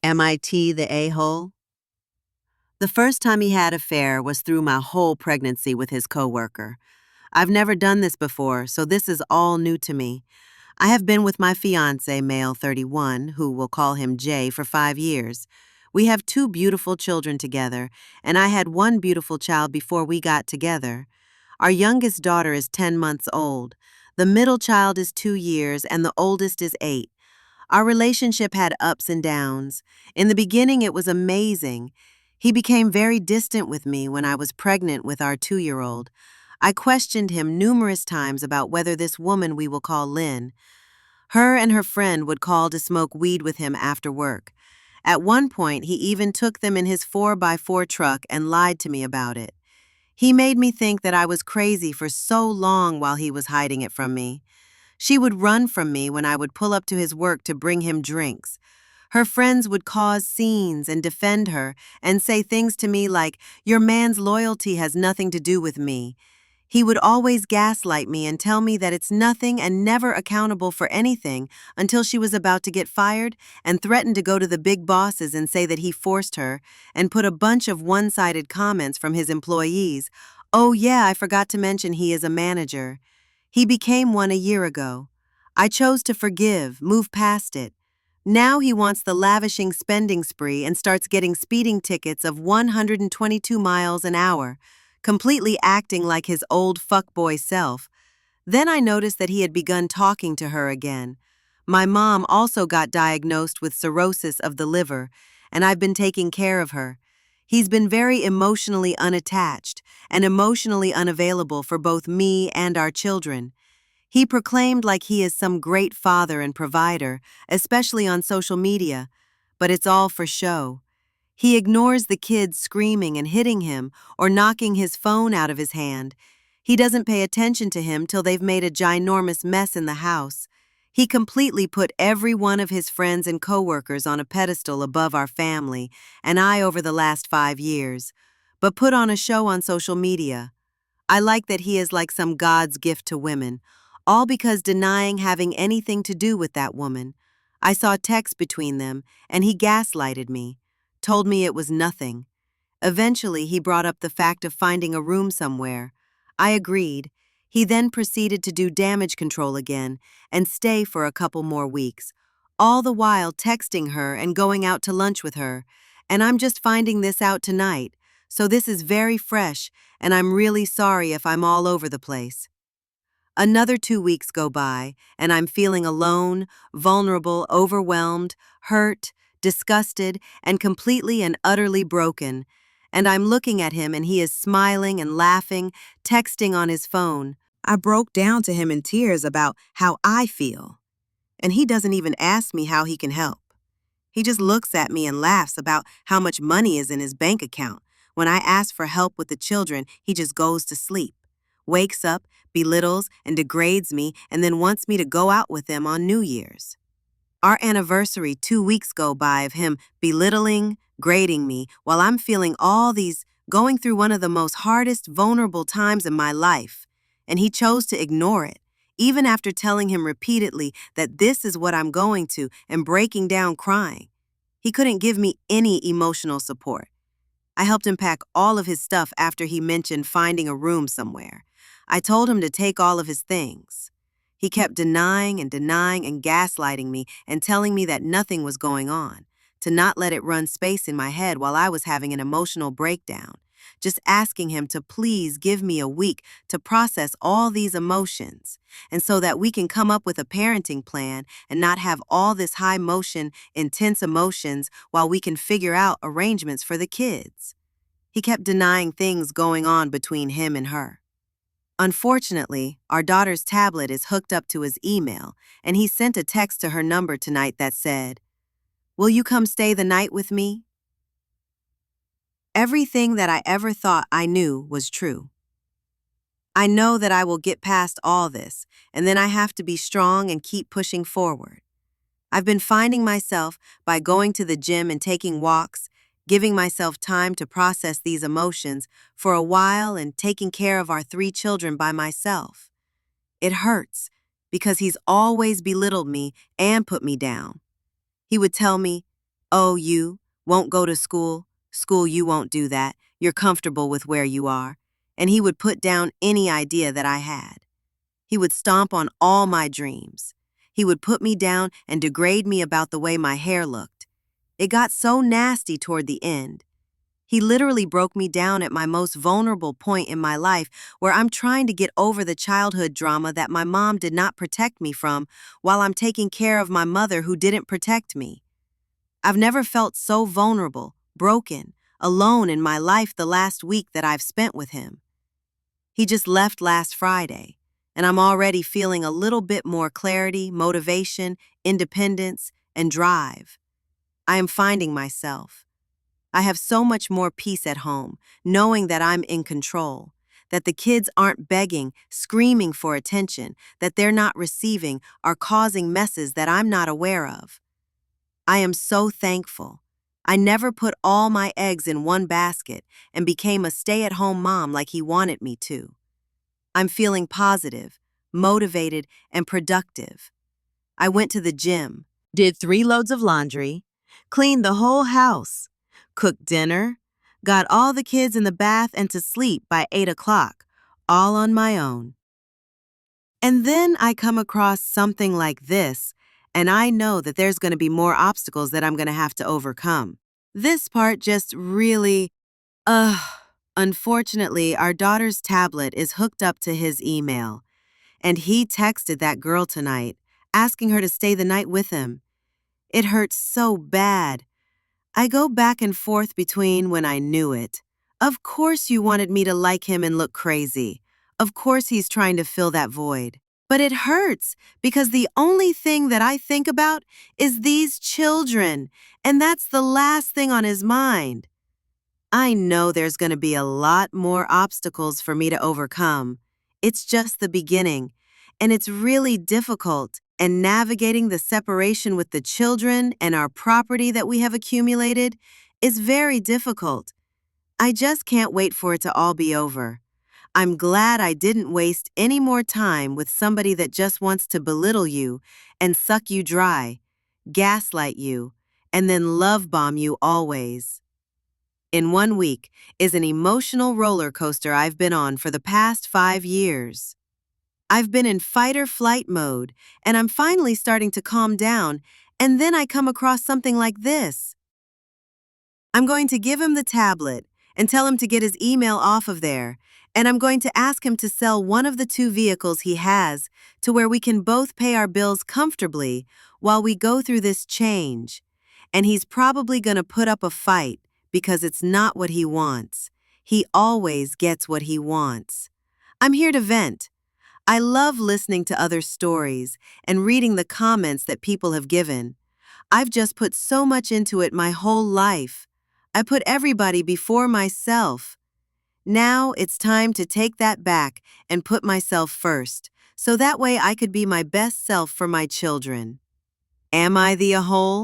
MIT the a-hole? The first time he had affair was through my whole pregnancy with his coworker. I've never done this before, so this is all new to me. I have been with my fiancé, male 31, who will call him Jay, for 5 years. We have two beautiful children together, and I had one beautiful child before we got together. Our youngest daughter is 10 months old. The middle child is 2 years, and the oldest is 8. Our relationship had ups and downs. In the beginning, it was amazing. He became very distant with me when I was pregnant with our 2-year-old. I questioned him numerous times about whether this woman we will call Lynn, her and her friend would call to smoke weed with him after work. At one point, he even took them in his 4x4 truck and lied to me about it. He made me think that I was crazy for so long while he was hiding it from me. She would run from me when I would pull up to his work to bring him drinks. Her friends would cause scenes and defend her and say things to me like, "Your man's loyalty has nothing to do with me." He would always gaslight me and tell me that it's nothing and never accountable for anything until she was about to get fired, and threatened to go to the big bosses and say that he forced her, and put a bunch of one-sided comments from his employees. Oh yeah, I forgot to mention he is a manager. He became one a year ago. I chose to forgive, move past it. Now he wants the lavishing spending spree and starts getting speeding tickets of 122 miles an hour, completely acting like his old fuckboy self. Then I noticed that he had begun talking to her again. My mom also got diagnosed with cirrhosis of the liver, and I've been taking care of her. He's been very emotionally unattached and emotionally unavailable for both me and our children. He proclaimed like he is some great father and provider, especially on social media, but it's all for show. He ignores the kids screaming and hitting him or knocking his phone out of his hand. He doesn't pay attention to him till they've made a ginormous mess in the house. He completely put every one of his friends and coworkers on a pedestal above our family and I over the last 5 years, but put on a show on social media. I like that he is like some God's gift to women, all because denying having anything to do with that woman. I saw texts between them, and he gaslighted me, told me it was nothing. Eventually, he brought up the fact of finding a room somewhere. I agreed. He then proceeded to do damage control again and stay for a couple more weeks, all the while texting her and going out to lunch with her. And I'm just finding this out tonight, so this is very fresh, and I'm really sorry if I'm all over the place. Another 2 weeks go by, and I'm feeling alone, vulnerable, overwhelmed, hurt, disgusted, and completely and utterly broken. And I'm looking at him, and he is smiling and laughing, texting on his phone. I broke down to him in tears about how I feel, and he doesn't even ask me how he can help. He just looks at me and laughs about how much money is in his bank account. When I ask for help with the children, he just goes to sleep, wakes up, belittles and degrades me, and then wants me to go out with him on New Year's. Our anniversary, 2 weeks go by of him belittling, grading me, while I'm feeling all these, going through one of the most hardest, vulnerable times in my life. And he chose to ignore it, even after telling him repeatedly that this is what I'm going to and breaking down crying. He couldn't give me any emotional support. I helped him pack all of his stuff after he mentioned finding a room somewhere. I told him to take all of his things. He kept denying and gaslighting me and telling me that nothing was going on, to not let it run space in my head while I was having an emotional breakdown, just asking him to please give me a week to process all these emotions, and so that we can come up with a parenting plan and not have all this high motion, intense emotions while we can figure out arrangements for the kids. He kept denying things going on between him and her. Unfortunately, our daughter's tablet is hooked up to his email, and he sent a text to her number tonight that said, "Will you come stay the night with me?" Everything that I ever thought I knew was true. I know that I will get past all this, and then I have to be strong and keep pushing forward. I've been finding myself by going to the gym and taking walks, giving myself time to process these emotions for a while and taking care of our 3 children by myself. It hurts because he's always belittled me and put me down. He would tell me, "Oh, you won't go to school? School, you won't do that. You're comfortable with where you are." And he would put down any idea that I had. He would stomp on all my dreams. He would put me down and degrade me about the way my hair looked. It got so nasty toward the end. He literally broke me down at my most vulnerable point in my life, where I'm trying to get over the childhood drama that my mom did not protect me from while I'm taking care of my mother who didn't protect me. I've never felt so vulnerable, broken, alone in my life the last week that I've spent with him. He just left last Friday, and I'm already feeling a little bit more clarity, motivation, independence, and drive. I am finding myself. I have so much more peace at home, knowing that I'm in control, that the kids aren't begging, screaming for attention, that they're not receiving or causing messes that I'm not aware of. I am so thankful. I never put all my eggs in one basket and became a stay-at-home mom like he wanted me to. I'm feeling positive, motivated, and productive. I went to the gym, did 3 loads of laundry, cleaned the whole house, cooked dinner, got all the kids in the bath and to sleep by 8 o'clock, all on my own. And then I come across something like this, and I know that there's going to be more obstacles that I'm going to have to overcome. This part just really, ugh. Unfortunately, our daughter's tablet is hooked up to his email, and he texted that girl tonight, asking her to stay the night with him. It hurts so bad. I go back and forth between when I knew it. Of course you wanted me to like him and look crazy. Of course he's trying to fill that void. But it hurts because the only thing that I think about is these children, and that's the last thing on his mind. I know there's going to be a lot more obstacles for me to overcome. It's just the beginning, and it's really difficult. And navigating the separation with the children and our property that we have accumulated is very difficult. I just can't wait for it to all be over. I'm glad I didn't waste any more time with somebody that just wants to belittle you and suck you dry, gaslight you, and then love bomb you always. In 1 week is an emotional roller coaster I've been on for the past 5 years. I've been in fight or flight mode, and I'm finally starting to calm down, and then I come across something like this. I'm going to give him the tablet and tell him to get his email off of there, and I'm going to ask him to sell one of the 2 vehicles he has to where we can both pay our bills comfortably while we go through this change. And he's probably going to put up a fight because it's not what he wants. He always gets what he wants. I'm here to vent. I love listening to other stories and reading the comments that people have given. I've just put so much into it my whole life. I put everybody before myself. Now it's time to take that back and put myself first, so that way I could be my best self for my children. Am I the a-hole?